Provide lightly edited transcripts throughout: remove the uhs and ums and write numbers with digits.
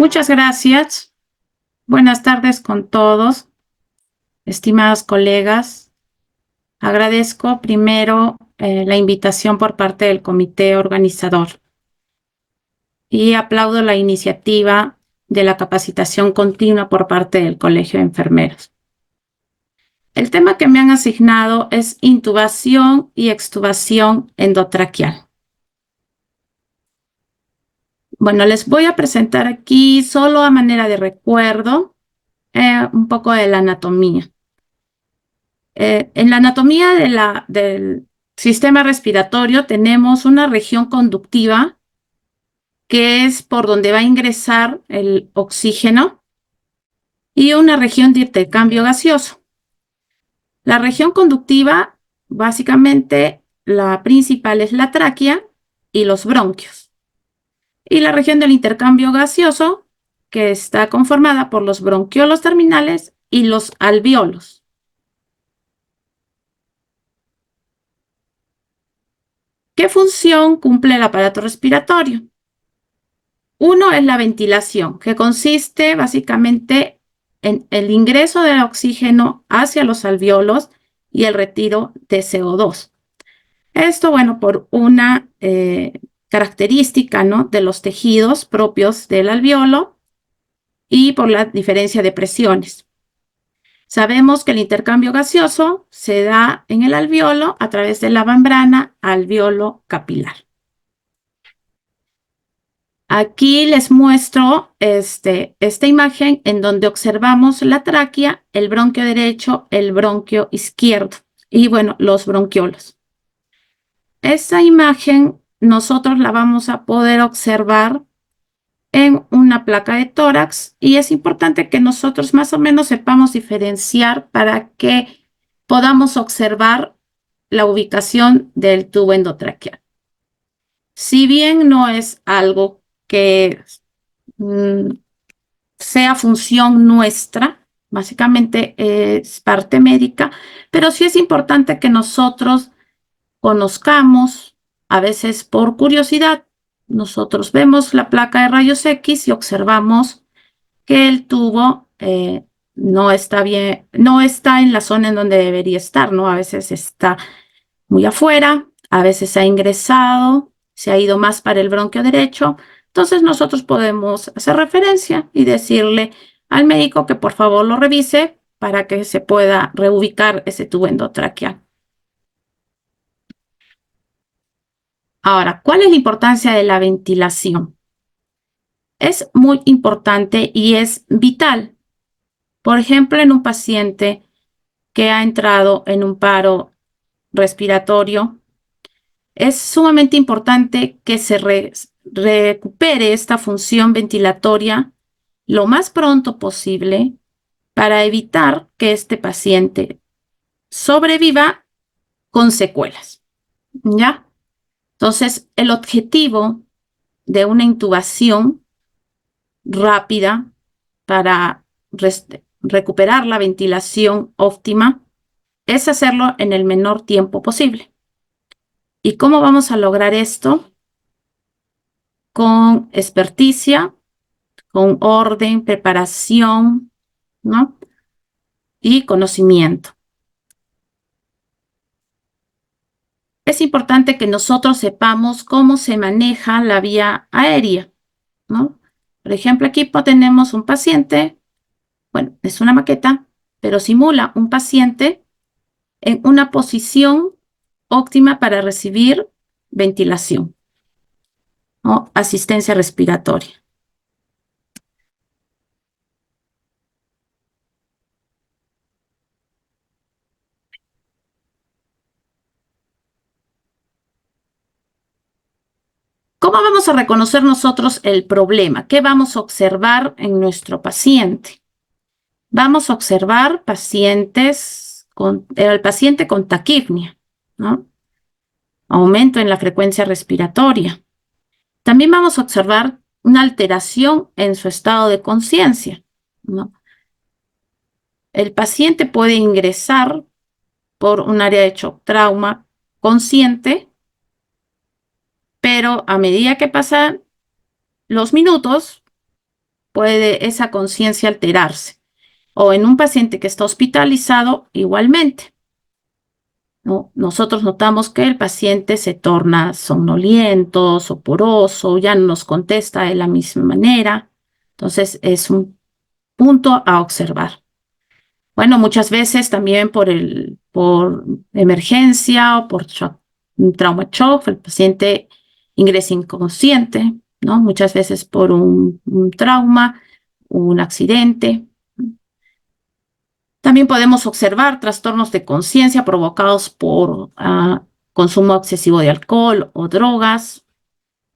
Muchas gracias. Buenas tardes con todos, estimados colegas. Agradezco primero la invitación por parte del comité organizador y aplaudo la iniciativa de la capacitación continua por parte del Colegio de Enfermeros. El tema que me han asignado es intubación y extubación endotraqueal. Bueno, les voy a presentar aquí solo a manera de recuerdo un poco de la anatomía. En la anatomía del sistema respiratorio tenemos una región conductiva que es por donde va a ingresar el oxígeno y una región de intercambio gaseoso. La región conductiva, básicamente, la principal es la tráquea y los bronquios. Y la región del intercambio gaseoso, que está conformada por los bronquiolos terminales y los alvéolos. ¿Qué función cumple el aparato respiratorio? Uno es la ventilación, que consiste básicamente en el ingreso del oxígeno hacia los alvéolos y el retiro de CO2. Esto, bueno, por una característica, ¿no?, de los tejidos propios del alvéolo y por la diferencia de presiones. Sabemos que el intercambio gaseoso se da en el alvéolo a través de la membrana alvéolo capilar. Aquí les muestro esta imagen en donde observamos la tráquea, el bronquio derecho, el bronquio izquierdo y, bueno, los bronquiolos. Esta imagen nosotros la vamos a poder observar en una placa de tórax y es importante que nosotros más o menos sepamos diferenciar para que podamos observar la ubicación del tubo endotraqueal. Si bien no es algo que sea función nuestra, básicamente es parte médica, pero sí es importante que nosotros conozcamos, a veces por curiosidad, nosotros vemos la placa de rayos X y observamos que el tubo no está bien, no está en la zona en donde debería estar, ¿no? A veces está muy afuera, a veces ha ingresado, se ha ido más para el bronquio derecho. Entonces nosotros podemos hacer referencia y decirle al médico que por favor lo revise para que se pueda reubicar ese tubo endotraqueal. Ahora, ¿cuál es la importancia de la ventilación? Es muy importante y es vital. Por ejemplo, en un paciente que ha entrado en un paro respiratorio, es sumamente importante que se recupere esta función ventilatoria lo más pronto posible para evitar que este paciente sobreviva con secuelas, ¿ya? Entonces, el objetivo de una intubación rápida para recuperar la ventilación óptima es hacerlo en el menor tiempo posible. ¿Y cómo vamos a lograr esto? Con experticia, con orden, preparación, ¿no?, y conocimiento. Es importante que nosotros sepamos cómo se maneja la vía aérea, ¿no? Por ejemplo, aquí tenemos un paciente, bueno, es una maqueta, pero simula un paciente en una posición óptima para recibir ventilación o asistencia respiratoria. ¿Cómo vamos a reconocer nosotros el problema? ¿Qué vamos a observar en nuestro paciente? Vamos a observar el paciente con taquipnia, ¿no?, aumento en la frecuencia respiratoria. También vamos a observar una alteración en su estado de conciencia, ¿no? El paciente puede ingresar por un área de shock trauma consciente, pero a medida que pasan los minutos, puede esa conciencia alterarse. O en un paciente que está hospitalizado, igualmente, ¿no? Nosotros notamos que el paciente se torna somnoliento, soporoso, ya no nos contesta de la misma manera. Entonces, es un punto a observar. Bueno, muchas veces también por emergencia o por un trauma shock, el paciente ingresa inconsciente, ¿no? Muchas veces por un trauma, un accidente. También podemos observar trastornos de conciencia provocados por consumo excesivo de alcohol o drogas.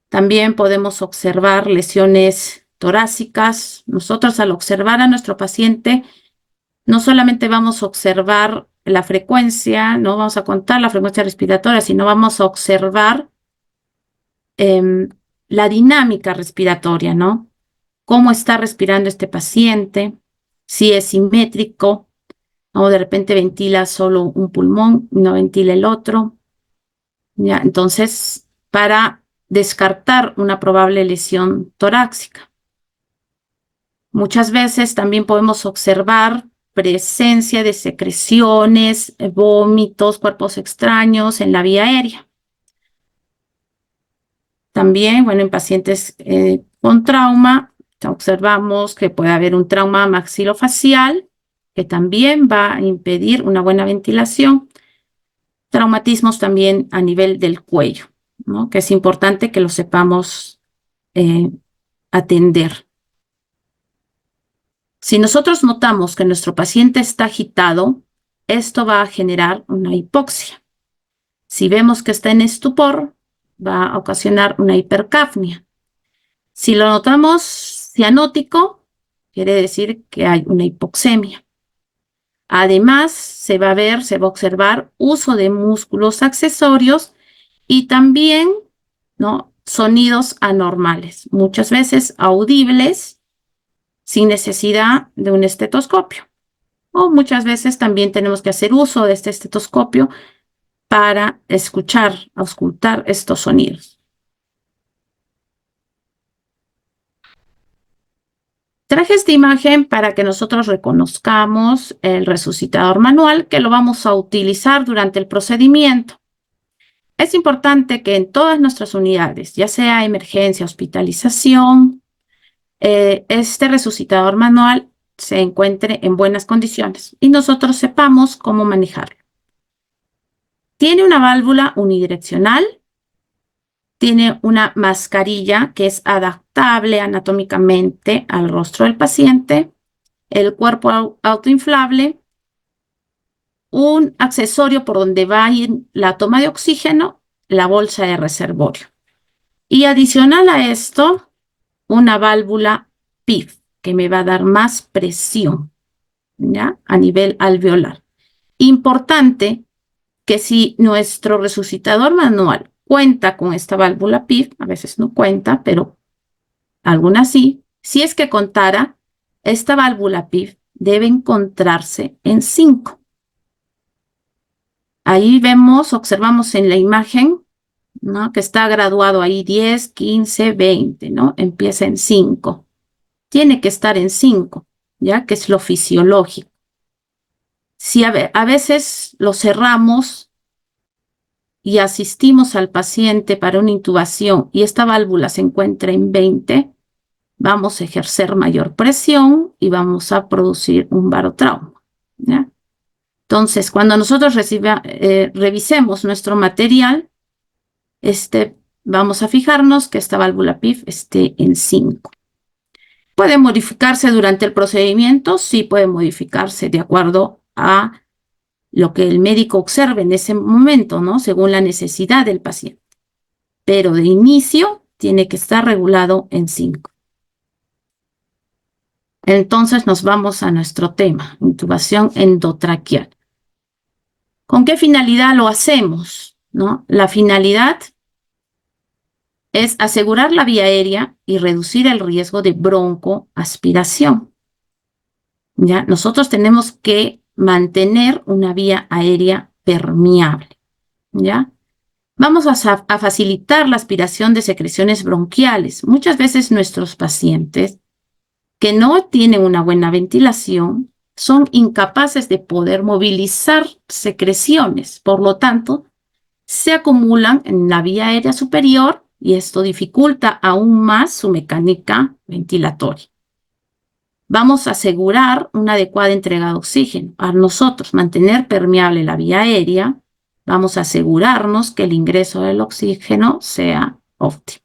También podemos observar lesiones torácicas. Nosotros al observar a nuestro paciente, no solamente vamos a observar la frecuencia, no vamos a contar la frecuencia respiratoria, sino vamos a observar la dinámica respiratoria, ¿no? Cómo está respirando este paciente, si es simétrico, o de repente ventila solo un pulmón, no ventila el otro. ¿Ya? Entonces, para descartar una probable lesión torácica. Muchas veces también podemos observar presencia de secreciones, vómitos, cuerpos extraños en la vía aérea. También, bueno, en pacientes con trauma, observamos que puede haber un trauma maxilofacial, que también va a impedir una buena ventilación. Traumatismos también a nivel del cuello, ¿no? Que es importante que lo sepamos atender. Si nosotros notamos que nuestro paciente está agitado, esto va a generar una hipoxia. Si vemos que está en estupor, va a ocasionar una hipercapnia. Si lo notamos cianótico, quiere decir que hay una hipoxemia. Además, se va a observar uso de músculos accesorios y también, ¿no?, sonidos anormales, muchas veces audibles, sin necesidad de un estetoscopio. O muchas veces también tenemos que hacer uso de este estetoscopio para auscultar estos sonidos. Traje esta imagen para que nosotros reconozcamos el resucitador manual, que lo vamos a utilizar durante el procedimiento. Es importante que en todas nuestras unidades, ya sea emergencia, hospitalización, este resucitador manual se encuentre en buenas condiciones y nosotros sepamos cómo manejarlo. Tiene una válvula unidireccional, tiene una mascarilla que es adaptable anatómicamente al rostro del paciente, el cuerpo autoinflable, un accesorio por donde va a ir la toma de oxígeno, la bolsa de reservorio. Y adicional a esto, una válvula PIF, que me va a dar más presión, ¿ya?, a nivel alveolar. Importante que si nuestro resucitador manual cuenta con esta válvula PIF, a veces no cuenta, pero algunas sí, si es que contara, esta válvula PIF debe encontrarse en 5. Ahí observamos en la imagen, ¿no?, que está graduado ahí 10, 15, 20, ¿no? Empieza en 5. Tiene que estar en 5, ¿ya?, que es lo fisiológico. Si a veces lo cerramos y asistimos al paciente para una intubación y esta válvula se encuentra en 20, vamos a ejercer mayor presión y vamos a producir un barotrauma, ¿ya? Entonces, cuando nosotros revisemos nuestro material, vamos a fijarnos que esta válvula PIF esté en 5. ¿Puede modificarse durante el procedimiento? Sí, puede modificarse de acuerdo a lo que el médico observe en ese momento, ¿no?, según la necesidad del paciente. Pero de inicio tiene que estar regulado en 5. Entonces nos vamos a nuestro tema, intubación endotraqueal. ¿Con qué finalidad lo hacemos, no? La finalidad es asegurar la vía aérea y reducir el riesgo de broncoaspiración. ¿Ya? Nosotros tenemos que mantener una vía aérea permeable, ¿ya? Vamos a facilitar la aspiración de secreciones bronquiales. Muchas veces nuestros pacientes que no tienen una buena ventilación son incapaces de poder movilizar secreciones. Por lo tanto, se acumulan en la vía aérea superior y esto dificulta aún más su mecánica ventilatoria. Vamos a asegurar una adecuada entrega de oxígeno. A nosotros mantener permeable la vía aérea, vamos a asegurarnos que el ingreso del oxígeno sea óptimo.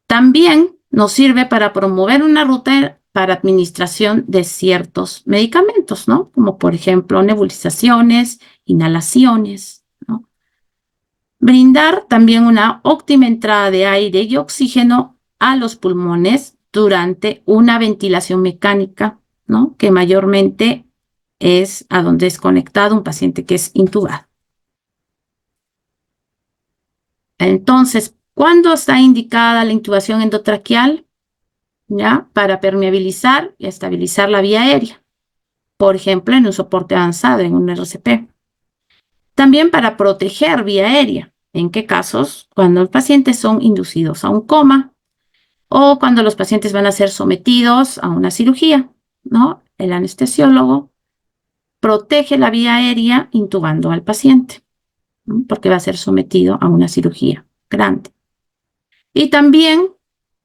También nos sirve para promover una ruta para administración de ciertos medicamentos, ¿no? Como por ejemplo nebulizaciones, inhalaciones, ¿no? Brindar también una óptima entrada de aire y oxígeno a los pulmones durante una ventilación mecánica, ¿no? Que mayormente es a donde es conectado un paciente que es intubado. Entonces, ¿cuándo está indicada la intubación endotraqueal? ¿Ya? Para permeabilizar y estabilizar la vía aérea. Por ejemplo, en un soporte avanzado, en un RCP. También para proteger vía aérea. ¿En qué casos? Cuando los pacientes son inducidos a un coma o cuando los pacientes van a ser sometidos a una cirugía, ¿no? El anestesiólogo protege la vía aérea intubando al paciente, ¿no? Porque va a ser sometido a una cirugía grande. Y también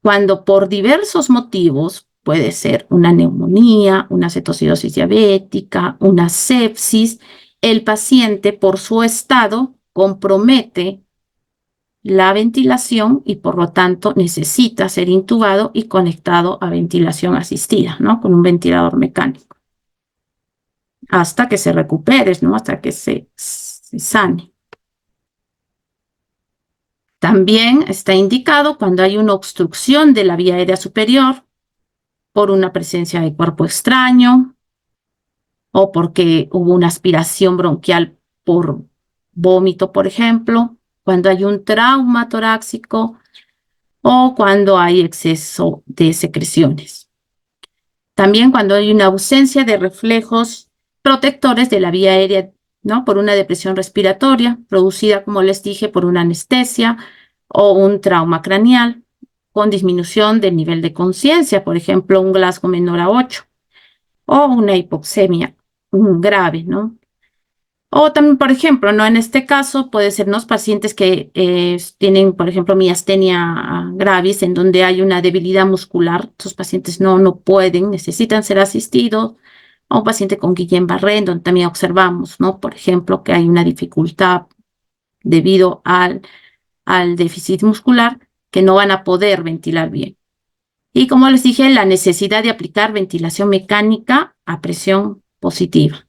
cuando por diversos motivos, puede ser una neumonía, una cetocidosis diabética, una sepsis, el paciente por su estado compromete la ventilación y por lo tanto necesita ser intubado y conectado a ventilación asistida, ¿no? Con un ventilador mecánico. Hasta que se recupere, ¿no? Hasta que se sane. También está indicado cuando hay una obstrucción de la vía aérea superior por una presencia de cuerpo extraño o porque hubo una aspiración bronquial por vómito, por ejemplo, cuando hay un trauma torácico o cuando hay exceso de secreciones. También cuando hay una ausencia de reflejos protectores de la vía aérea, ¿no? Por una depresión respiratoria producida, como les dije, por una anestesia o un trauma craneal con disminución del nivel de conciencia, por ejemplo, un Glasgow menor a 8 o una hipoxemia grave, ¿no? O también, por ejemplo, ¿no? En este caso puede ser los pacientes que tienen, por ejemplo, miastenia gravis, en donde hay una debilidad muscular. Estos pacientes no pueden, necesitan ser asistidos. O un paciente con Guillain-Barré, en donde también observamos, ¿no? Por ejemplo, que hay una dificultad debido al déficit muscular, que no van a poder ventilar bien. Y como les dije, la necesidad de aplicar ventilación mecánica a presión positiva.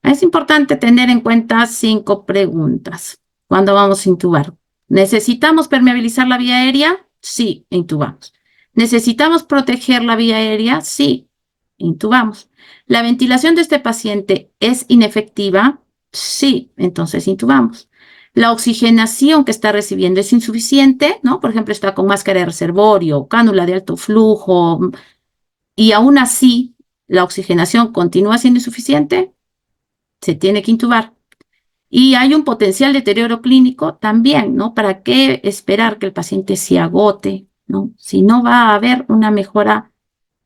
Es importante tener en cuenta 5 preguntas cuando vamos a intubar. ¿Necesitamos permeabilizar la vía aérea? Sí, intubamos. ¿Necesitamos proteger la vía aérea? Sí, intubamos. ¿La ventilación de este paciente es inefectiva? Sí, entonces intubamos. ¿La oxigenación que está recibiendo es insuficiente? ¿No? Por ejemplo, está con máscara de reservorio, cánula de alto flujo, y aún así la oxigenación continúa siendo insuficiente. Se tiene que intubar. Y hay un potencial deterioro clínico también, ¿no? ¿Para qué esperar que el paciente se agote, ¿no? Si no va a haber una mejora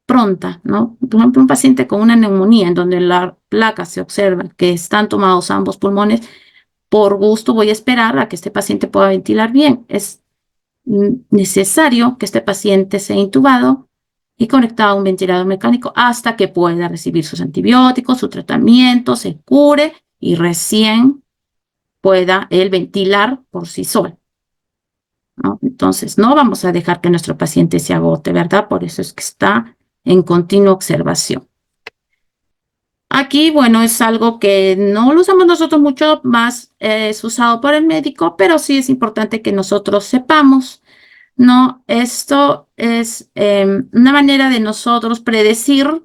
pronta, ¿no? Por ejemplo, un paciente con una neumonía en donde la placa se observa que están tomados ambos pulmones, por gusto voy a esperar a que este paciente pueda ventilar bien. Es necesario que este paciente sea intubado y conectado a un ventilador mecánico hasta que pueda recibir sus antibióticos, su tratamiento, se cure y recién pueda él ventilar por sí solo, ¿no? Entonces, no vamos a dejar que nuestro paciente se agote, ¿verdad? Por eso es que está en continua observación. Aquí, bueno, es algo que no lo usamos nosotros mucho, más es usado por el médico, pero sí es importante que nosotros sepamos. No, esto es una manera de nosotros predecir,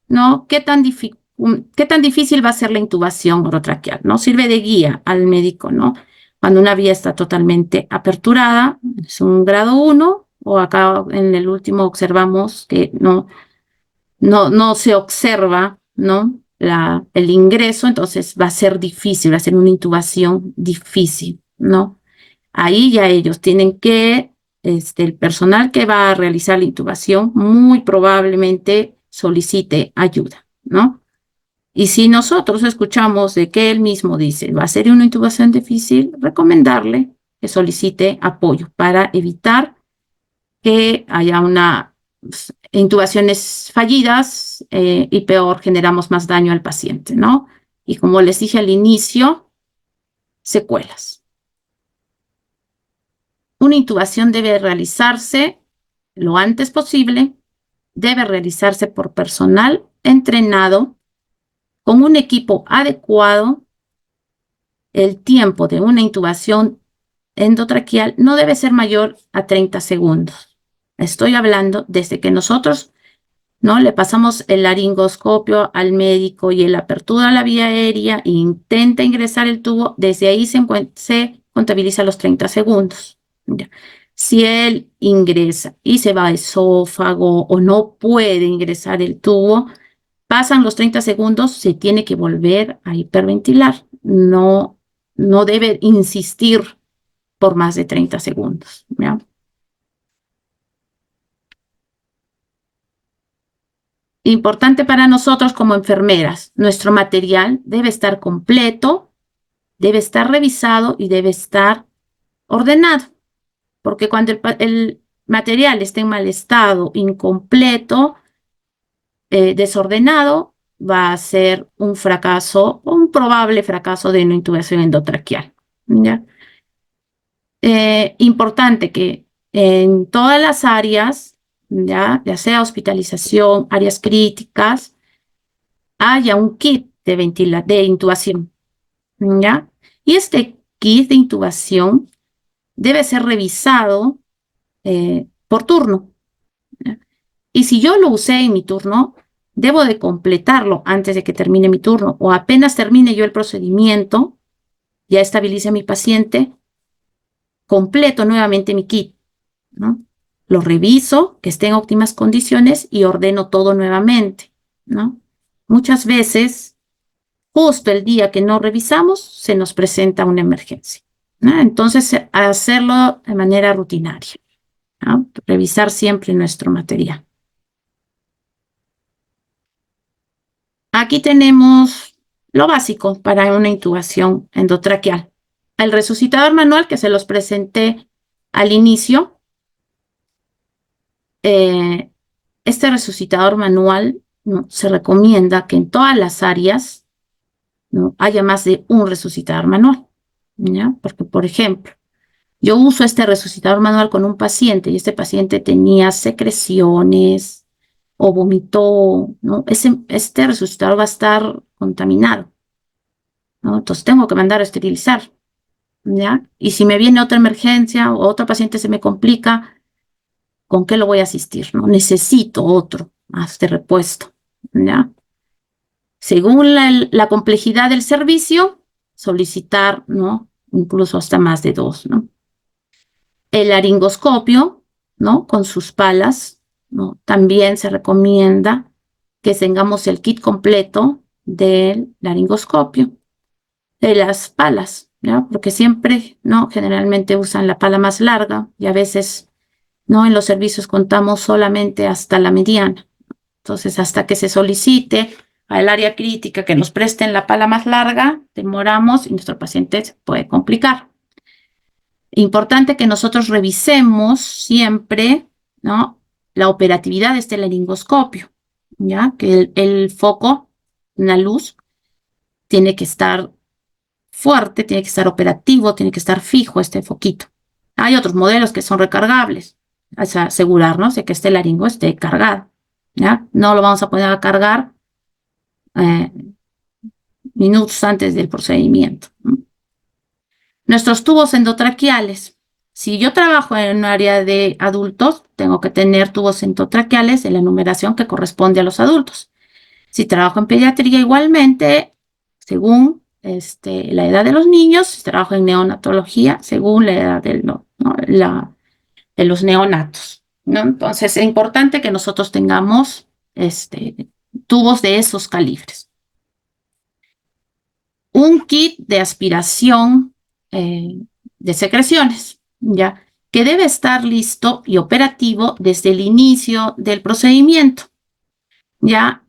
¿no? Qué tan difícil va a ser la intubación orotraqueal, ¿no? Sirve de guía al médico, ¿no? Cuando una vía está totalmente aperturada, es un grado 1, o acá en el último observamos que no se observa, ¿no? El ingreso, entonces va a ser difícil, va a ser una intubación difícil, ¿no? Ahí ya ellos tienen que el personal que va a realizar la intubación muy probablemente solicite ayuda, ¿no? Y si nosotros escuchamos de que él mismo dice, va a ser una intubación difícil, recomendarle que solicite apoyo para evitar que haya intubaciones fallidas y peor, generamos más daño al paciente, ¿no? Y como les dije al inicio, secuelas. Una intubación debe realizarse lo antes posible, debe realizarse por personal entrenado, con un equipo adecuado. El tiempo de una intubación endotraqueal no debe ser mayor a 30 segundos. Estoy hablando desde que nosotros no le pasamos el laringoscopio al médico y la apertura a la vía aérea e intenta ingresar el tubo, desde ahí se contabiliza los 30 segundos. Ya. Si él ingresa y se va a esófago o no puede ingresar el tubo, pasan los 30 segundos, se tiene que volver a hiperventilar. No debe insistir por más de 30 segundos. ¿Ya? Importante para nosotros como enfermeras, nuestro material debe estar completo, debe estar revisado y debe estar ordenado, porque cuando el material está en mal estado, incompleto, desordenado, va a ser un fracaso, un probable fracaso de una intubación endotraqueal. ¿Ya? Importante que en todas las áreas, ya sea hospitalización, áreas críticas, haya un kit de intubación, ¿ya? Y este kit de intubación debe ser revisado por turno, ¿ya? Y si yo lo usé en mi turno, debo de completarlo antes de que termine mi turno o apenas termine yo el procedimiento, ya estabilice a mi paciente, completo nuevamente mi kit, ¿no? Lo reviso, que esté en óptimas condiciones y ordeno todo nuevamente, ¿no? Muchas veces, justo el día que no revisamos, se nos presenta una emergencia, ¿no? Entonces, hacerlo de manera rutinaria, ¿no? Revisar siempre nuestro material. Aquí tenemos lo básico para una intubación endotraqueal. El resucitador manual que se los presenté al inicio. Este resucitador manual, ¿no? Se recomienda que en todas las áreas, ¿no? haya más de un resucitador manual, ¿ya? Porque, por ejemplo, yo uso este resucitador manual con un paciente y este paciente tenía secreciones o vomitó, ¿no? Este resucitador va a estar contaminado, ¿no? Entonces tengo que mandar a esterilizar, ¿ya? Y si me viene otra emergencia o otro paciente se me complica, ¿con qué lo voy a asistir? ¿No? Necesito otro más de repuesto, ¿ya? Según la complejidad del servicio, solicitar, ¿no? Incluso hasta más de dos, ¿no? El laringoscopio, ¿no? Con sus palas, ¿no? También se recomienda que tengamos el kit completo del laringoscopio, de las palas, ¿ya? Porque siempre, ¿no? Generalmente usan la pala más larga y a veces, ¿no? En los servicios contamos solamente hasta la mediana. Entonces, hasta que se solicite al área crítica que nos presten la pala más larga, demoramos y nuestro paciente se puede complicar. Importante que nosotros revisemos siempre, ¿no? La operatividad de este laringoscopio, ¿ya? Que el foco, una luz, tiene que estar fuerte, tiene que estar operativo, tiene que estar fijo este foquito. Hay otros modelos que son recargables, o sea, asegurarnos de que este laringo esté cargado, ¿ya? No lo vamos a poner a cargar eh, minutos antes del procedimiento. Nuestros tubos endotraqueales. Si yo trabajo en un área de adultos, tengo que tener tubos endotraqueales de la numeración que corresponde a los adultos. Si trabajo en pediatría, igualmente, según la edad de los niños. Si trabajo en neonatología, según la edad de los neonatos, ¿no? Entonces, es importante que nosotros tengamos tubos de esos calibres. Un kit de aspiración de secreciones, ¿ya? que debe estar listo y operativo desde el inicio del procedimiento, ya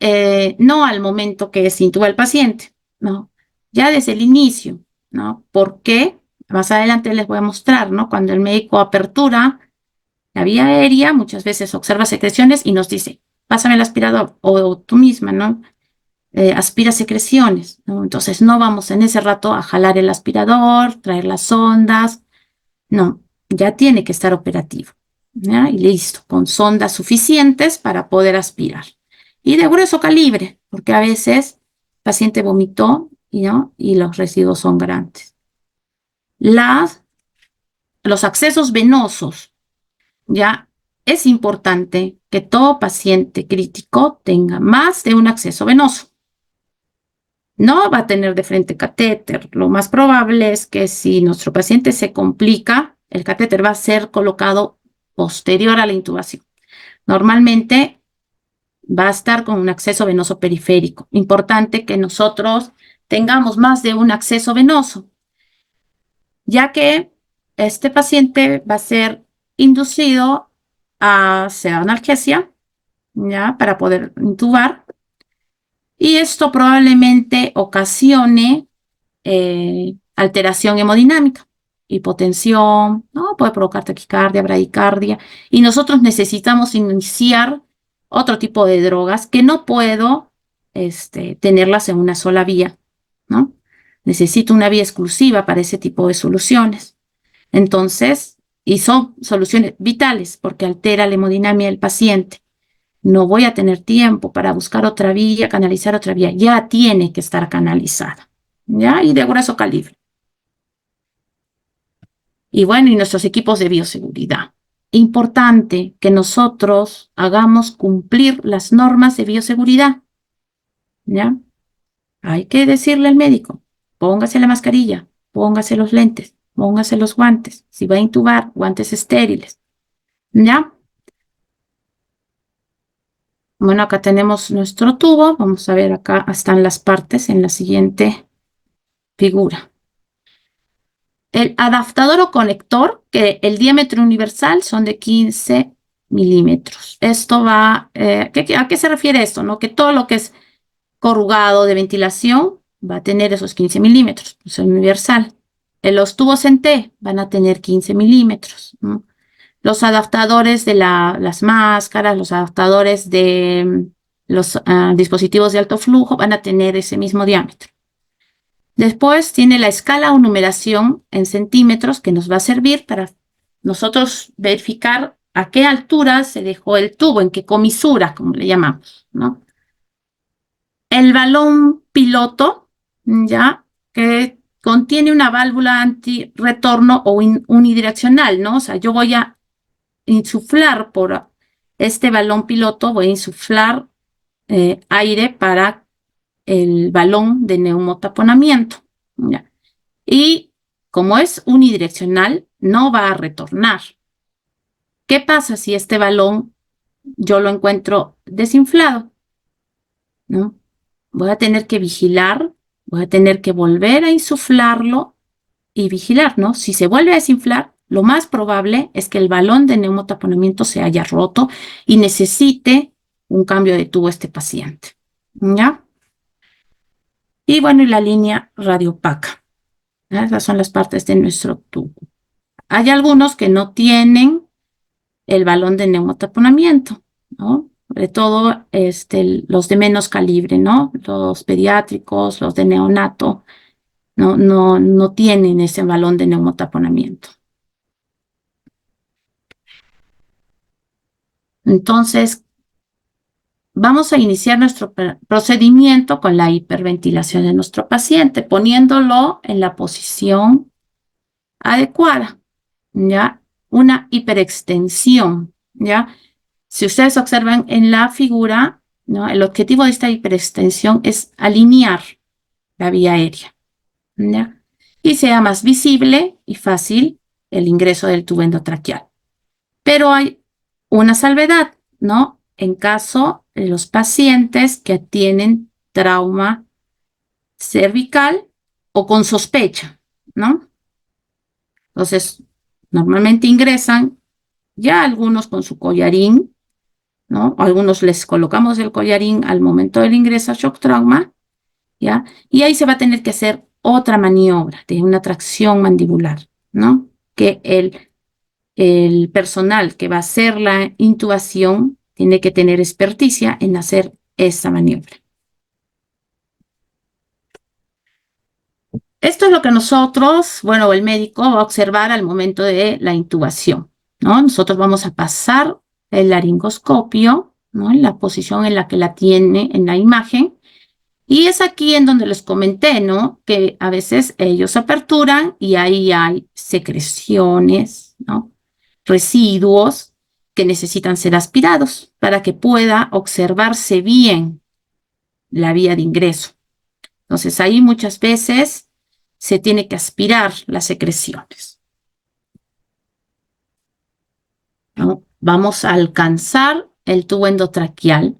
no al momento que se intuba el paciente, no, ya desde el inicio, ¿no? ¿Por qué? Más adelante les voy a mostrar, ¿no? Cuando el médico apertura la vía aérea, muchas veces observa secreciones y nos dice, pásame el aspirador, o tú misma, ¿no? Aspira secreciones, ¿no? Entonces no vamos en ese rato a jalar el aspirador, traer las sondas, no, ya tiene que estar operativo, ¿ya? Y listo, con sondas suficientes para poder aspirar. Y de grueso calibre, porque a veces el paciente vomitó, ¿no? Y los residuos son grandes. Los accesos venosos, ya es importante que todo paciente crítico tenga más de un acceso venoso. No va a tener de frente catéter. Lo más probable es que si nuestro paciente se complica, el catéter va a ser colocado posterior a la intubación. Normalmente va a estar con un acceso venoso periférico. Importante que nosotros tengamos más de un acceso venoso, ya que este paciente va a ser inducido a hacer analgesia, ¿ya? Para poder intubar. Y esto probablemente ocasione alteración hemodinámica, hipotensión, ¿no? Puede provocar taquicardia, bradicardia, y nosotros necesitamos iniciar otro tipo de drogas que no puedo tenerlas en una sola vía, ¿no? Necesito una vía exclusiva para ese tipo de soluciones. Entonces, y son soluciones vitales porque altera la hemodinamia del paciente. No voy a tener tiempo para buscar otra vía, canalizar otra vía. Ya tiene que estar canalizada, ¿ya? Y de grueso calibre. Y bueno, y nuestros equipos de bioseguridad. Importante que nosotros hagamos cumplir las normas de bioseguridad, ¿ya? Hay que decirle al médico, póngase la mascarilla, póngase los lentes, póngase los guantes. Si va a intubar, guantes estériles, ¿ya? Bueno, acá tenemos nuestro tubo. Vamos a ver, acá están las partes en la siguiente figura. El adaptador o conector, que el diámetro universal son de 15 milímetros. Esto va, ¿a qué se refiere esto? ¿No? Que todo lo que es corrugado de ventilación va a tener esos 15 milímetros, es universal. Los tubos en T van a tener 15 milímetros, ¿no? Los adaptadores de las máscaras, los adaptadores de los dispositivos de alto flujo van a tener ese mismo diámetro. Después tiene la escala o numeración en centímetros que nos va a servir para nosotros verificar a qué altura se dejó el tubo, en qué comisura, como le llamamos, ¿no? El balón piloto, ya, que contiene una válvula antirretorno o unidireccional, ¿no? O sea, yo voy a insuflar por este balón piloto, voy a insuflar aire para el balón de neumotaponamiento, ¿ya? Y como es unidireccional, no va a retornar. ¿Qué pasa si este balón yo lo encuentro desinflado? ¿No? Voy a tener que vigilar, voy a tener que volver a insuflarlo y vigilar, ¿no? Si se vuelve a desinflar, lo más probable es que el balón de neumotaponamiento se haya roto y necesite un cambio de tubo este paciente, ¿ya? Y bueno, y la línea radiopaca. Esas son las partes de nuestro tubo. Hay algunos que no tienen el balón de neumotaponamiento, ¿no? Sobre todo los de menos calibre, ¿no? Los pediátricos, los de neonato, no tienen ese balón de neumotaponamiento. Entonces, vamos a iniciar nuestro procedimiento con la hiperventilación de nuestro paciente, poniéndolo en la posición adecuada, ¿ya? Una hiperextensión, ¿ya? Si ustedes observan en la figura, ¿no? El objetivo de esta hiperextensión es alinear la vía aérea, ¿ya? Y sea más visible y fácil el ingreso del tubo endotraqueal. Pero hay una salvedad, ¿no? En caso de los pacientes que tienen trauma cervical o con sospecha, ¿no? Entonces, Normalmente ingresan ya algunos con su collarín, ¿no? Algunos les colocamos el collarín al momento del ingreso a shock trauma, ¿ya? Y ahí se va a tener que hacer otra maniobra de una tracción mandibular, ¿no? Que el personal que va a hacer la intubación tiene que tener experticia en hacer esa maniobra. Esto es lo que nosotros, bueno, el médico va a observar al momento de la intubación, ¿no? Nosotros vamos a pasar el laringoscopio, ¿no? En la posición en la que la tiene en la imagen. Y es aquí en donde les comenté, ¿no? Que a veces ellos aperturan y ahí hay secreciones, ¿no? Residuos que necesitan ser aspirados para que pueda observarse bien la vía de ingreso. Entonces ahí muchas veces se tiene que aspirar las secreciones, ¿no? Vamos a alcanzar el tubo endotraqueal,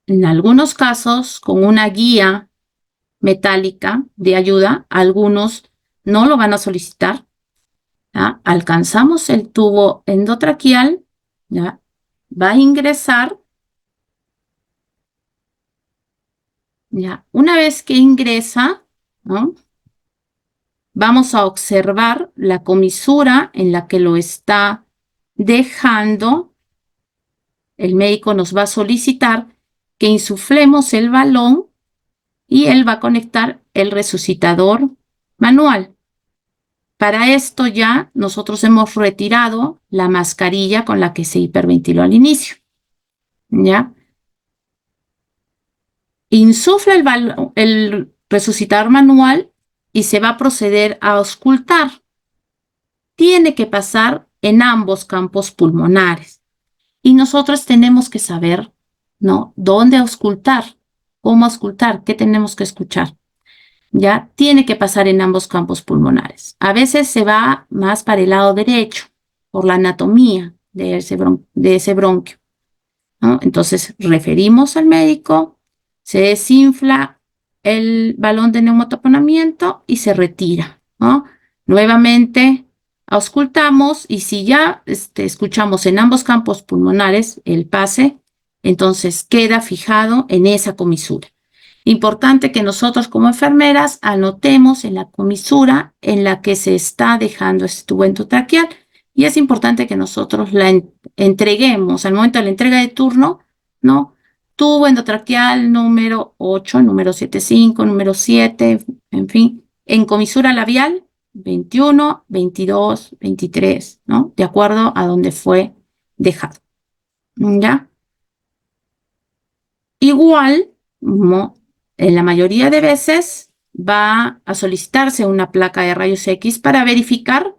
en algunos casos con una guía metálica de ayuda, algunos no lo van a solicitar, ¿ya? Alcanzamos el tubo endotraqueal, ¿ya? Va a ingresar, ¿ya? Una vez que ingresa, ¿no? Vamos a observar la comisura en la que lo está dejando. El médico nos va a solicitar que insuflemos el balón y él va a conectar el resucitador manual. Para esto ya nosotros hemos retirado la mascarilla con la que se hiperventiló al inicio, ¿ya? Insufla el resucitador manual y se va a proceder a auscultar. Tiene que pasar en ambos campos pulmonares. Y nosotros tenemos que saber, ¿no? ¿Dónde auscultar? ¿Cómo auscultar? ¿Qué tenemos que escuchar? Ya tiene que pasar en ambos campos pulmonares. A veces se va más para el lado derecho, por la anatomía de ese bronquio, ¿no? Entonces, referimos al médico, se desinfla el balón de neumotaponamiento y se retira, ¿no? Nuevamente, auscultamos y si ya escuchamos en ambos campos pulmonares el pase, entonces queda fijado en esa comisura. Importante que nosotros como enfermeras anotemos en la comisura en la que se está dejando este tubo endotraqueal y es importante que nosotros la entreguemos al momento de la entrega de turno, ¿no? Tubo endotraqueal número 8, número 75, número 7, en fin, en comisura labial 21, 22, 23, ¿no? De acuerdo a donde fue dejado, ¿ya? Igual, ¿no? En la mayoría de veces va a solicitarse una placa de rayos X para verificar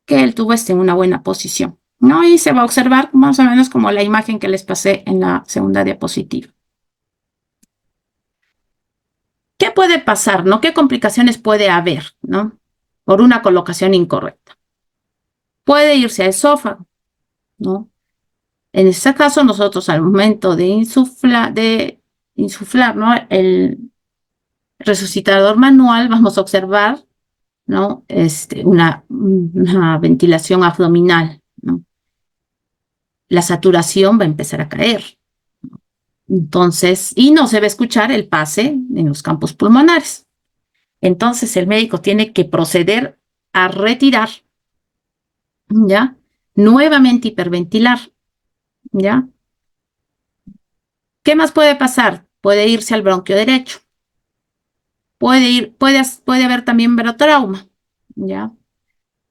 que el tubo esté en una buena posición, ¿no? Y se va a observar más o menos como la imagen que les pasé en la segunda diapositiva. ¿Qué puede pasar, no? ¿Qué complicaciones puede haber, no? Por una colocación incorrecta. Puede irse al esófago, ¿no? En este caso, nosotros al momento de insuflar, ¿no? El resucitador manual, vamos a observar, ¿no? Una ventilación abdominal, ¿no? La saturación va a empezar a caer. Entonces, y no se va a escuchar el pase en los campos pulmonares. Entonces, el médico tiene que proceder a retirar, ¿ya? Nuevamente hiperventilar, ¿ya? ¿Qué más puede pasar? Puede irse al bronquio derecho. Puede haber también barotrauma, ¿ya?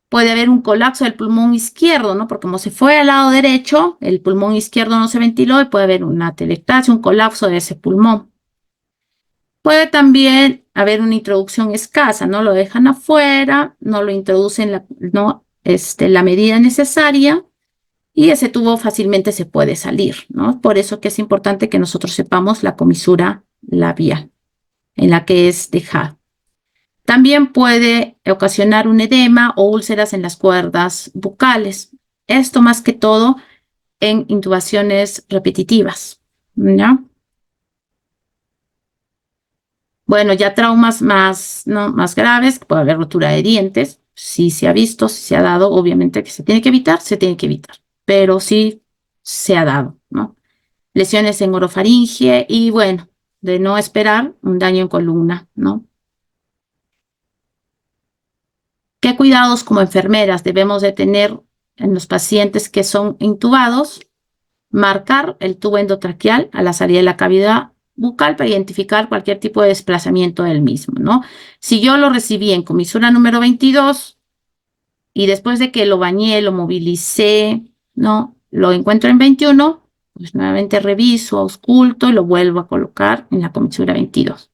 Puede haber un colapso del pulmón izquierdo, ¿no? Porque como se fue al lado derecho, el pulmón izquierdo no se ventiló y puede haber una atelectasia, un colapso de ese pulmón. Puede también haber una introducción escasa, no lo dejan afuera, no lo introducen la medida necesaria y ese tubo fácilmente se puede salir, ¿no? Por eso que es importante que nosotros sepamos la comisura labial en la que es dejado. También puede ocasionar un edema o úlceras en las cuerdas bucales. Esto más que todo en intubaciones repetitivas, ¿no? Bueno, ya traumas más, ¿no? más graves, puede haber rotura de dientes, Si se ha visto, si se ha dado, obviamente que se tiene que evitar, se tiene que evitar, pero sí se ha dado, ¿no? Lesiones en orofaringe y bueno, de no esperar un daño en columna, ¿no? ¿Qué cuidados como enfermeras debemos de tener en los pacientes que son intubados? Marcar el tubo endotraqueal a la salida de la cavidad bucal para identificar cualquier tipo de desplazamiento del mismo, ¿no? Si yo lo recibí en comisura número 22 y después de que lo bañé, lo movilicé, ¿no? Lo encuentro en 21, pues nuevamente reviso, ausculto y lo vuelvo a colocar en la comisura 22.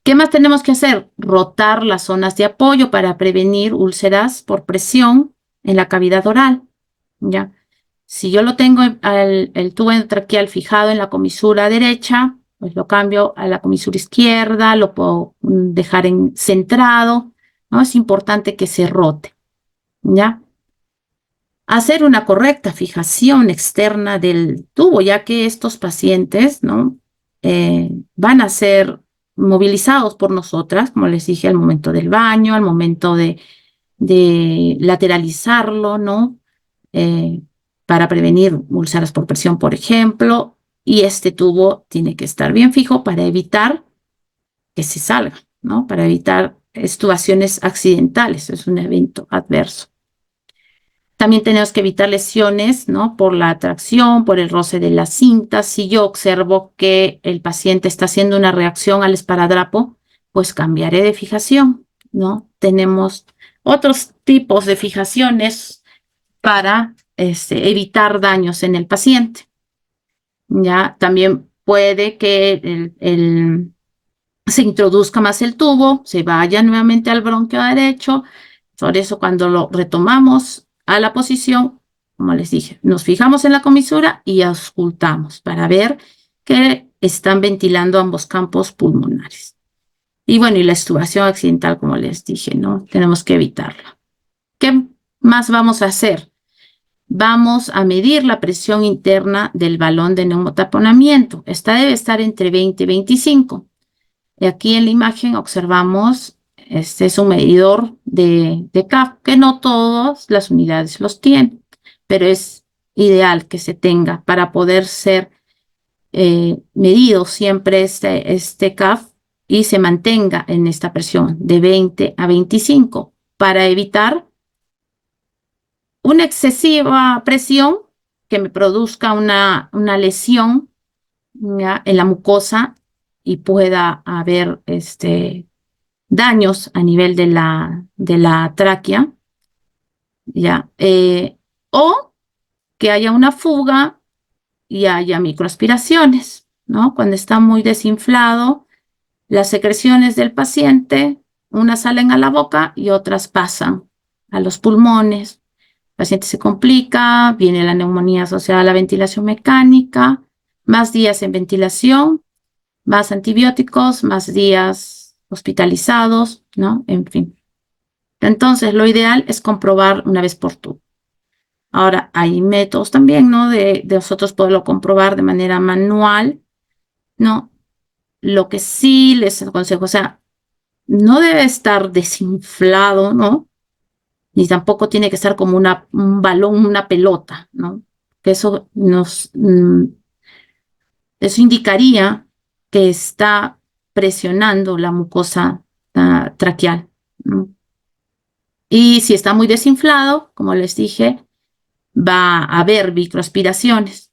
¿Qué más tenemos que hacer? Rotar las zonas de apoyo para prevenir úlceras por presión en la cavidad oral, ¿ya? Si yo lo tengo el tubo endotraqueal fijado en la comisura derecha, pues lo cambio a la comisura izquierda, lo puedo dejar centrado, ¿no? Es importante que se rote, ¿ya? Hacer una correcta fijación externa del tubo, ya que estos pacientes, ¿no? Van a ser movilizados por nosotras, como les dije, al momento del baño, al momento de lateralizarlo, ¿no? Eh, para prevenir úlceras por presión, por ejemplo, y este tubo tiene que estar bien fijo para evitar que se salga, ¿no? Para evitar extubaciones accidentales, es un evento adverso. También tenemos que evitar lesiones, ¿no? Por la atracción, por el roce de la cinta. Si yo observo que el paciente está haciendo una reacción al esparadrapo, pues cambiaré de fijación, ¿no? Tenemos otros tipos de fijaciones para evitar daños en el paciente. Ya también puede que se introduzca más el tubo, se vaya nuevamente al bronquio derecho. Por eso cuando lo retomamos a la posición, como les dije, nos fijamos en la comisura y auscultamos para ver que están ventilando ambos campos pulmonares. Y bueno, y la extubación accidental, como les dije, ¿no? Tenemos que evitarla. ¿Qué más vamos a hacer? Vamos a medir la presión interna del balón de neumotaponamiento. Esta debe estar entre 20 y 25. Y aquí en la imagen observamos, este es un medidor de CAF, que no todas las unidades los tienen, pero es ideal que se tenga para poder ser medido siempre este CAF y se mantenga en esta presión de 20 a 25 para evitar una excesiva presión que me produzca una lesión, ¿ya? En la mucosa y pueda haber daños a nivel de la tráquea, ¿ya? O que haya una fuga y haya microaspiraciones, ¿no? Cuando está muy desinflado, las secreciones del paciente, unas salen a la boca y otras pasan a los pulmones. El paciente se complica, viene la neumonía asociada a la ventilación mecánica, más días en ventilación, más antibióticos, más días hospitalizados, ¿no? En fin. Entonces, lo ideal es comprobar una vez por turno. Ahora, hay métodos también, ¿no? De nosotros poderlo comprobar de manera manual, ¿no? Lo que sí les aconsejo, o sea, no debe estar desinflado, ¿no? Ni tampoco tiene que estar como un balón, una pelota, ¿no? Que eso indicaría que está presionando la mucosa traqueal, ¿no? Y si está muy desinflado, como les dije, va a haber microaspiraciones.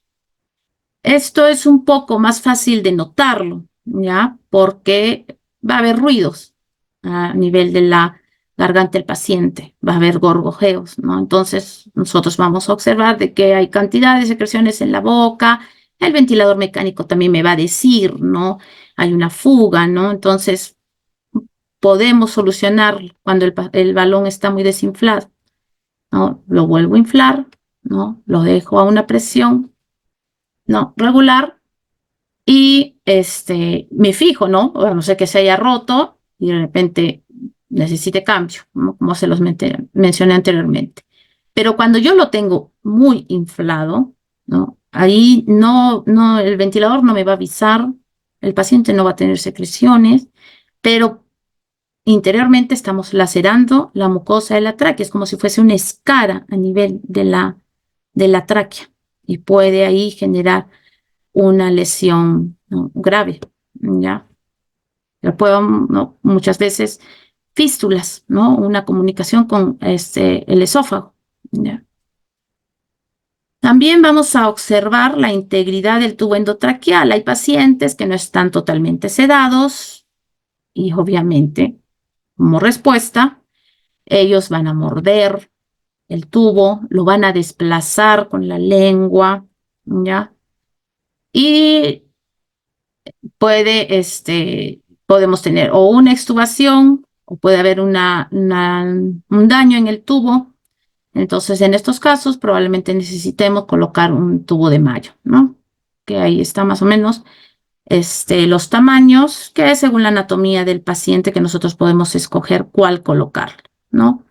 Esto es un poco más fácil de notarlo, ¿ya? Porque va a haber ruidos a nivel de la garganta del paciente, va a haber gorgojeos, ¿no? Entonces, nosotros vamos a observar de que hay cantidad de secreciones en la boca, el ventilador mecánico también me va a decir, ¿no? Hay una fuga, ¿no? Entonces, podemos solucionar cuando el balón está muy desinflado, ¿no? Lo vuelvo a inflar, ¿no? Lo dejo a una presión, ¿no? Regular y me fijo, ¿no? A no ser que se haya roto y de repente necesite cambio, ¿no? Como se los mencioné anteriormente. Pero cuando yo lo tengo muy inflado, ¿no? Ahí el ventilador no me va a avisar, el paciente no va a tener secreciones, pero interiormente estamos lacerando la mucosa de la tráquea, es como si fuese una escara a nivel de la tráquea y puede ahí generar una lesión, ¿no?, grave, ¿ya? ¿No? Muchas veces fístulas, ¿no? Una comunicación con el esófago, ¿ya? También vamos a observar la integridad del tubo endotraqueal. Hay pacientes que no están totalmente sedados y obviamente, como respuesta, ellos van a morder el tubo, lo van a desplazar con la lengua, ¿ya? Y podemos tener o una extubación o puede haber un daño en el tubo. Entonces, en estos casos, probablemente necesitemos colocar un tubo de mallo, ¿no? Que ahí está más o menos los tamaños, que es según la anatomía del paciente que nosotros podemos escoger cuál colocar, ¿no?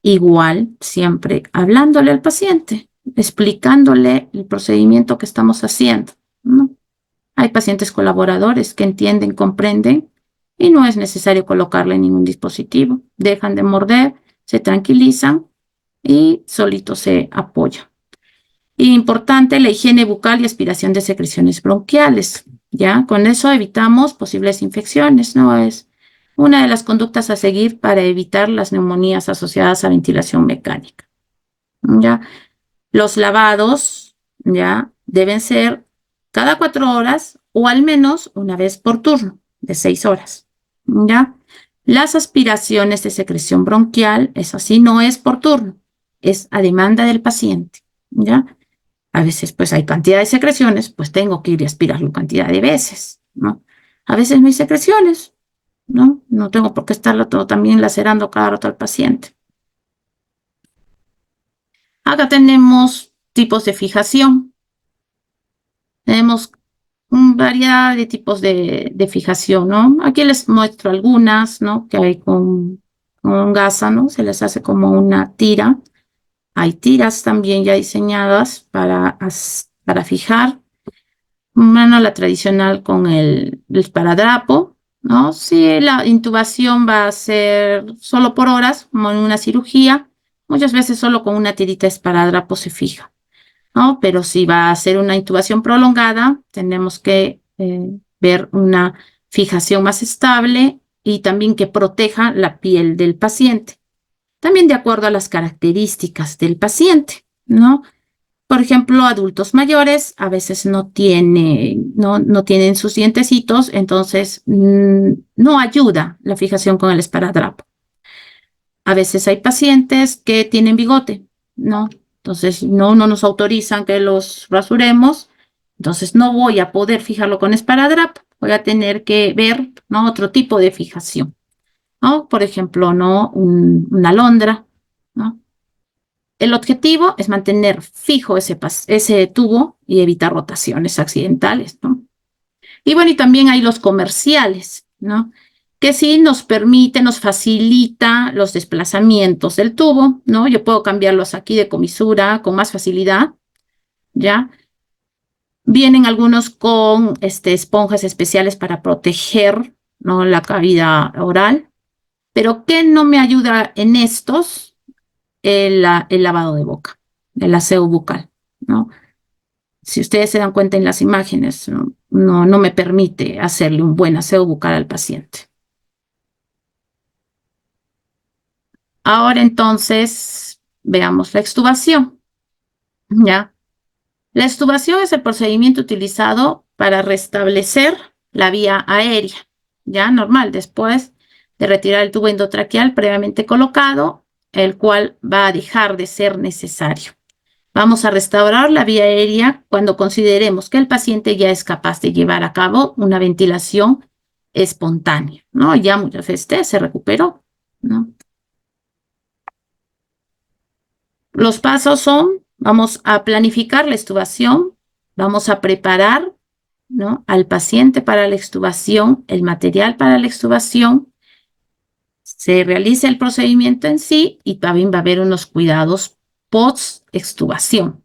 Igual, siempre hablándole al paciente, explicándole el procedimiento que estamos haciendo, ¿no? Hay pacientes colaboradores que entienden, comprenden y no es necesario colocarle ningún dispositivo. Dejan de morder, se tranquilizan y solito se apoya. Y importante, la higiene bucal y aspiración de secreciones bronquiales, ¿ya? Con eso evitamos posibles infecciones, ¿no? Es una de las conductas a seguir para evitar las neumonías asociadas a ventilación mecánica, ¿ya? Los lavados, ¿ya?, deben ser cada 4 horas o al menos una vez por turno, de 6 horas, ¿ya? Las aspiraciones de secreción bronquial, eso sí, no es por turno, es a demanda del paciente, ¿ya? A veces, pues, hay cantidad de secreciones, pues tengo que ir a aspirarlo cantidad de veces, ¿no? A veces no hay secreciones, ¿no? No tengo por qué estarlo todo también lacerando cada rato al paciente. Acá tenemos tipos de fijación. Tenemos variedad de tipos de fijación, ¿no? Aquí les muestro algunas, ¿no?, que hay con gasa, ¿no? Se les hace como una tira. Hay tiras también ya diseñadas para fijar. Bueno, la tradicional con el esparadrapo, ¿no? Si la intubación va a ser solo por horas, como en una cirugía, muchas veces solo con una tirita de esparadrapo se fija, ¿no? Pero si va a ser una intubación prolongada, tenemos que ver una fijación más estable y también que proteja la piel del paciente. También de acuerdo a las características del paciente, ¿no? Por ejemplo, adultos mayores a veces no tienen sus dientecitos, entonces no ayuda la fijación con el esparadrapo. A veces hay pacientes que tienen bigote, ¿no? Entonces no nos autorizan que los rasuremos, entonces no voy a poder fijarlo con esparadrapo, voy a tener que ver, ¿no?, otro tipo de fijación, ¿no? Por ejemplo, ¿no?, una alondra, ¿no? El objetivo es mantener fijo ese tubo y evitar rotaciones accidentales, ¿no? Y bueno, y también hay los comerciales, ¿no?, que sí nos permite, nos facilita los desplazamientos del tubo, ¿no? Yo puedo cambiarlos aquí de comisura con más facilidad, ¿ya? Vienen algunos con esponjas especiales para proteger, ¿no?, la cavidad oral, pero ¿qué no me ayuda en estos? El lavado de boca, el aseo bucal, ¿no? Si ustedes se dan cuenta en las imágenes, no me permite hacerle un buen aseo bucal al paciente. Ahora entonces veamos la extubación, ¿ya? La extubación es el procedimiento utilizado para restablecer la vía aérea, ¿ya? Normal, después de retirar el tubo endotraqueal previamente colocado, el cual va a dejar de ser necesario. Vamos a restaurar la vía aérea cuando consideremos que el paciente ya es capaz de llevar a cabo una ventilación espontánea, ¿no? Ya muchas veces se recuperó, ¿no? Los pasos son, vamos a planificar la extubación, vamos a preparar, ¿no?, al paciente para la extubación, el material para la extubación, se realiza el procedimiento en sí y también va a haber unos cuidados post-extubación,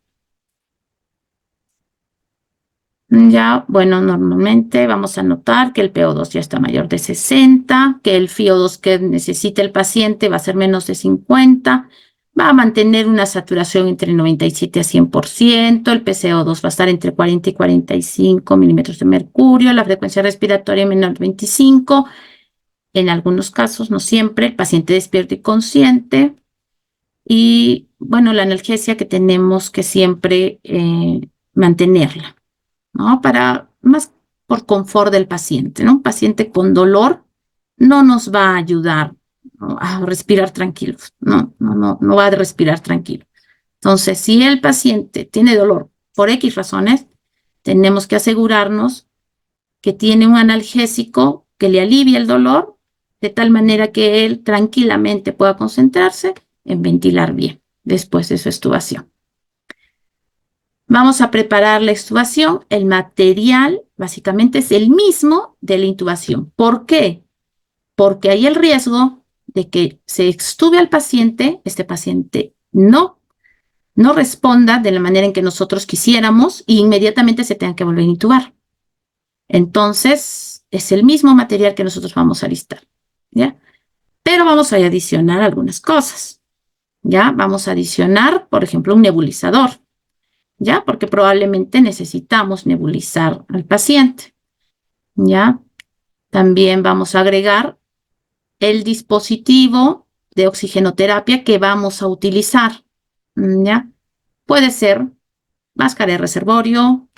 Ya, bueno, normalmente vamos a notar que el PO2 ya está mayor de 60, que el FiO2 que necesita el paciente va a ser menos de 50, va a mantener una saturación entre 97 a 100%, el PCO2 va a estar entre 40 y 45 milímetros de mercurio, la frecuencia respiratoria menor de 25, en algunos casos, no siempre, el paciente despierto y consciente, y bueno, la analgesia que tenemos que siempre mantenerla, ¿no? Para más por confort del paciente, ¿no? Un paciente con dolor no nos va a ayudar, ¿no?, a respirar tranquilos, no va a respirar tranquilo. Entonces, si el paciente tiene dolor por X razones, tenemos que asegurarnos que tiene un analgésico que le alivie el dolor de tal manera que él tranquilamente pueda concentrarse en ventilar bien después de su extubación. Vamos a preparar la extubación. El material básicamente es el mismo de la intubación. ¿Por qué? Porque hay el riesgo de que se extube al paciente, este paciente no responda de la manera en que nosotros quisiéramos e inmediatamente se tenga que volver a intubar. Entonces, es el mismo material que nosotros vamos a listar, ¿ya? Pero vamos a adicionar algunas cosas, ¿ya? Vamos a adicionar, por ejemplo, un nebulizador, ¿ya? Porque probablemente necesitamos nebulizar al paciente, ¿ya? También vamos a agregar el dispositivo de oxigenoterapia que vamos a utilizar, ¿ya? Puede ser máscara de reservorio,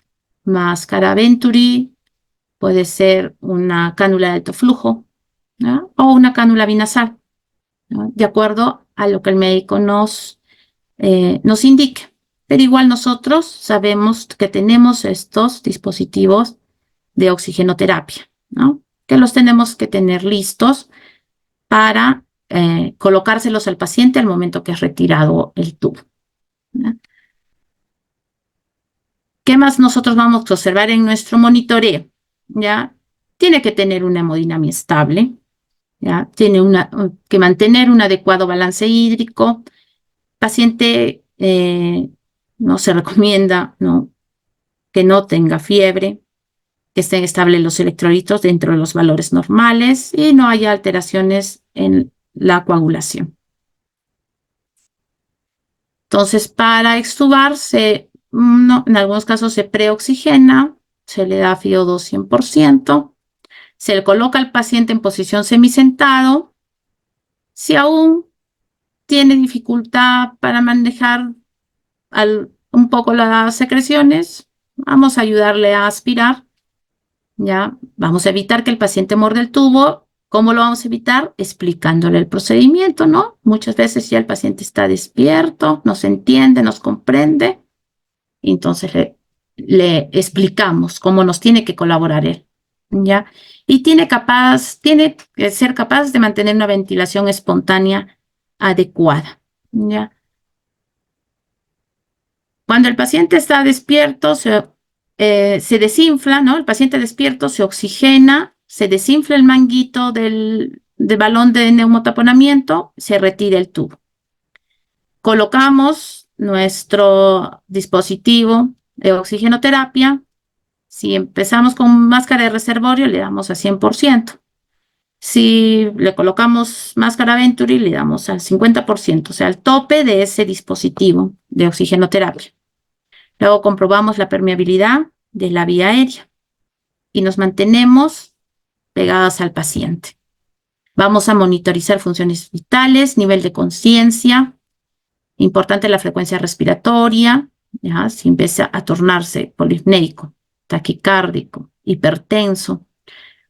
máscara Venturi, puede ser una cánula de alto flujo, ¿no?, o una cánula binasal, ¿no?, de acuerdo a lo que el médico nos indique. Pero igual nosotros sabemos que tenemos estos dispositivos de oxigenoterapia, ¿no?, que los tenemos que tener listos para colocárselos al paciente al momento que es retirado el tubo, ¿no? ¿Qué más nosotros vamos a observar en nuestro monitoreo? ¿Ya? Tiene que tener una hemodinamia estable, ¿ya? Tiene que mantener un adecuado balance hídrico. Paciente no se recomienda, ¿no?, que no tenga fiebre, que estén estables los electrolitos dentro de los valores normales y no haya alteraciones en la coagulación. Entonces, para extubarse, en algunos casos se preoxigena, se le da FiO2 100%, se le coloca al paciente en posición semisentado. Si aún tiene dificultad para manejar un poco las secreciones, vamos a ayudarle a aspirar, ¿ya? Vamos a evitar que el paciente muerda el tubo. ¿Cómo lo vamos a evitar? Explicándole el procedimiento, ¿no? Muchas veces ya el paciente está despierto, nos entiende, nos comprende, y entonces le explicamos cómo nos tiene que colaborar él, ¿ya? Y tiene que ser capaz de mantener una ventilación espontánea adecuada, ¿ya? Cuando el paciente está despierto, se desinfla, ¿no? El paciente despierto se oxigena, se desinfla el manguito del balón de neumotaponamiento, se retira el tubo. Colocamos nuestro dispositivo de oxigenoterapia. Si empezamos con máscara de reservorio, le damos a 100%. Si le colocamos máscara Venturi, le damos al 50%, o sea, al tope de ese dispositivo de oxigenoterapia. Luego comprobamos la permeabilidad de la vía aérea y nos mantenemos pegadas al paciente. Vamos a monitorizar funciones vitales, nivel de conciencia, importante la frecuencia respiratoria, ¿ya? Si empieza a tornarse polipnéico, taquicárdico, hipertenso,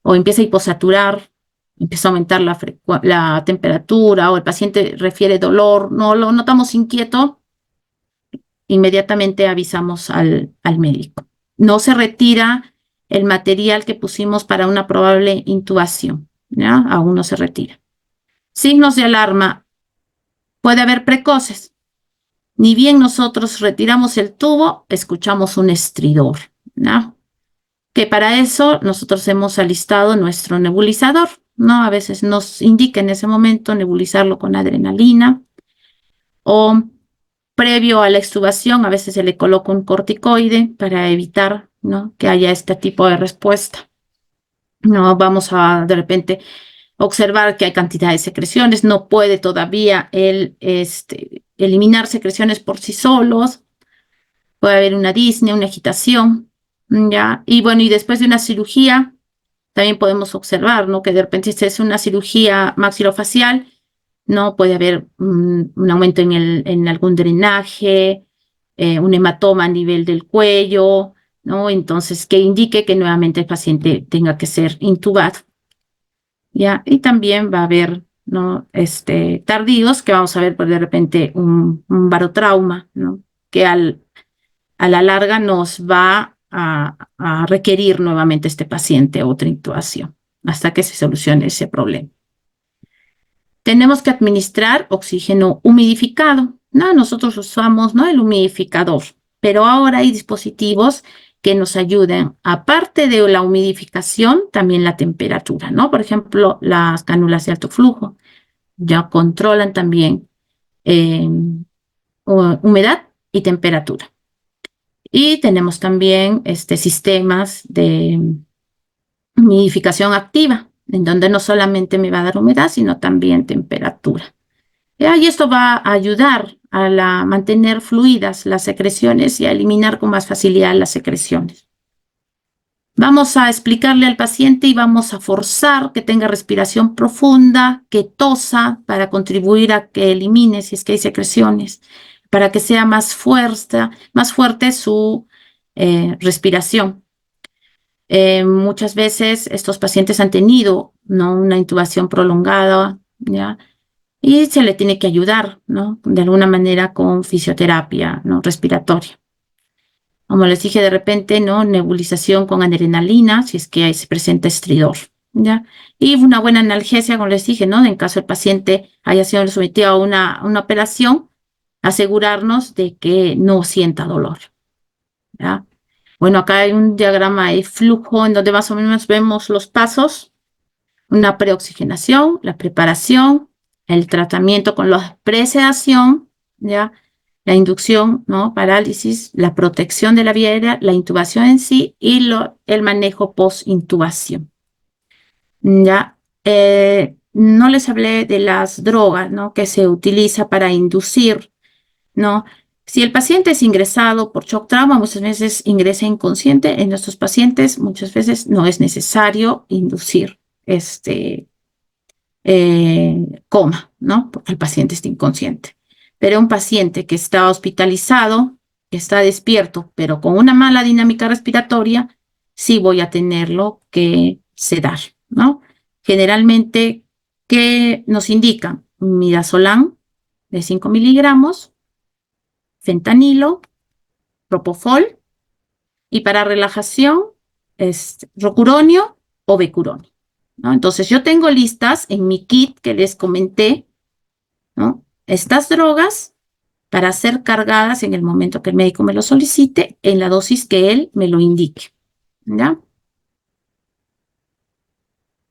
o empieza a hiposaturar, empieza a aumentar la temperatura, o el paciente refiere dolor, no lo notamos inquieto, inmediatamente avisamos al médico. No se retira el material que pusimos para una probable intubación, ¿ya? Aún no se retira. Signos de alarma. Puede haber precoces. Ni bien nosotros retiramos el tubo, escuchamos un estridor, ¿no? Que para eso nosotros hemos alistado nuestro nebulizador, ¿no? A veces nos indica en ese momento nebulizarlo con adrenalina, o previo a la extubación a veces se le coloca un corticoide para evitar ¿no? Que haya este tipo de respuesta. No vamos a de repente observar que hay cantidad de secreciones, no puede todavía él eliminar secreciones por sí solos, puede haber una disnea, una agitación, ¿ya? Y bueno, y después de una cirugía, también podemos observar, ¿no? Que de repente si es una cirugía maxilofacial, ¿no? Puede haber un aumento en algún drenaje, un hematoma a nivel del cuello, ¿no? Entonces, que indique que nuevamente el paciente tenga que ser intubado, ¿ya? Y también va a haber, ¿no? Tardíos, que vamos a ver, pues de repente un barotrauma, ¿no? Que a la larga nos va a requerir nuevamente este paciente otra intubación hasta que se solucione ese problema. Tenemos que administrar oxígeno humidificado. No, nosotros usamos, ¿no? El humidificador, pero ahora hay dispositivos que nos ayuden, aparte de la humidificación, también la temperatura, ¿no? Por ejemplo, las cánulas de alto flujo ya controlan también humedad y temperatura. Y tenemos también sistemas de humidificación activa, en donde no solamente me va a dar humedad, sino también temperatura. Y esto va a ayudar a mantener fluidas las secreciones y a eliminar con más facilidad las secreciones. Vamos a explicarle al paciente y vamos a forzar que tenga respiración profunda, que tosa para contribuir a que elimine si es que hay secreciones, para que sea más fuerte su respiración. Muchas veces estos pacientes han tenido, ¿no? Una intubación prolongada, ¿ya? Y se le tiene que ayudar, ¿no? De alguna manera con fisioterapia, ¿no? Respiratoria. Como les dije, de repente, ¿no? Nebulización con adrenalina, si es que ahí se presenta estridor, ¿ya? Y una buena analgesia, como les dije, ¿no? En caso el paciente haya sido sometido a una operación, asegurarnos de que no sienta dolor, ¿ya? Bueno, acá hay un diagrama de flujo en donde más o menos vemos los pasos: una preoxigenación, la preparación, el tratamiento con la presedación, ¿ya? La inducción, ¿no? Parálisis, la protección de la vía aérea, la intubación en sí y el manejo post-intubación, ¿ya? No les hablé de las drogas, ¿no? Que se utiliza para inducir, ¿no? Si el paciente es ingresado por shock trauma, muchas veces ingresa inconsciente. En nuestros pacientes, muchas veces no es necesario inducir coma, ¿no? Porque el paciente está inconsciente. Pero un paciente que está hospitalizado, que está despierto, pero con una mala dinámica respiratoria, sí voy a tenerlo que sedar, ¿no? Generalmente, ¿qué nos indican? Midazolam de 5 miligramos, fentanilo, propofol, y para relajación, rocuronio o becuronio, ¿no? Entonces, yo tengo listas en mi kit que les comenté, ¿no? Estas drogas para ser cargadas en el momento que el médico me lo solicite, en la dosis que él me lo indique, ¿ya?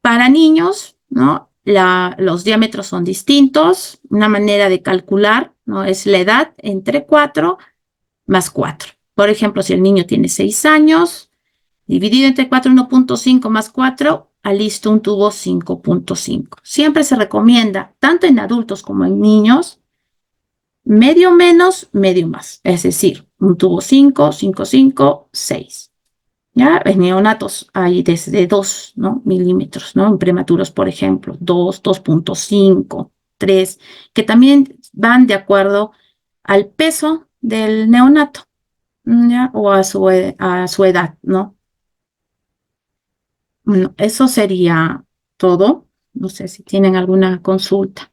Para niños, ¿no? Los diámetros son distintos. Una manera de calcular, ¿no? Es la edad entre 4 más 4. Por ejemplo, si el niño tiene 6 años, dividido entre 4, 1.5 más 4, alisto un tubo 5.5. Siempre se recomienda, tanto en adultos como en niños, medio menos, medio más. Es decir, un tubo 5, 5, 5, 6. ¿Ya? En neonatos hay desde 2, ¿no? milímetros, ¿no? En prematuros, por ejemplo, 2, 2.5, 3, que también van de acuerdo al peso del neonato, ¿ya? O a su edad, ¿no? Bueno, eso sería todo. No sé si tienen alguna consulta.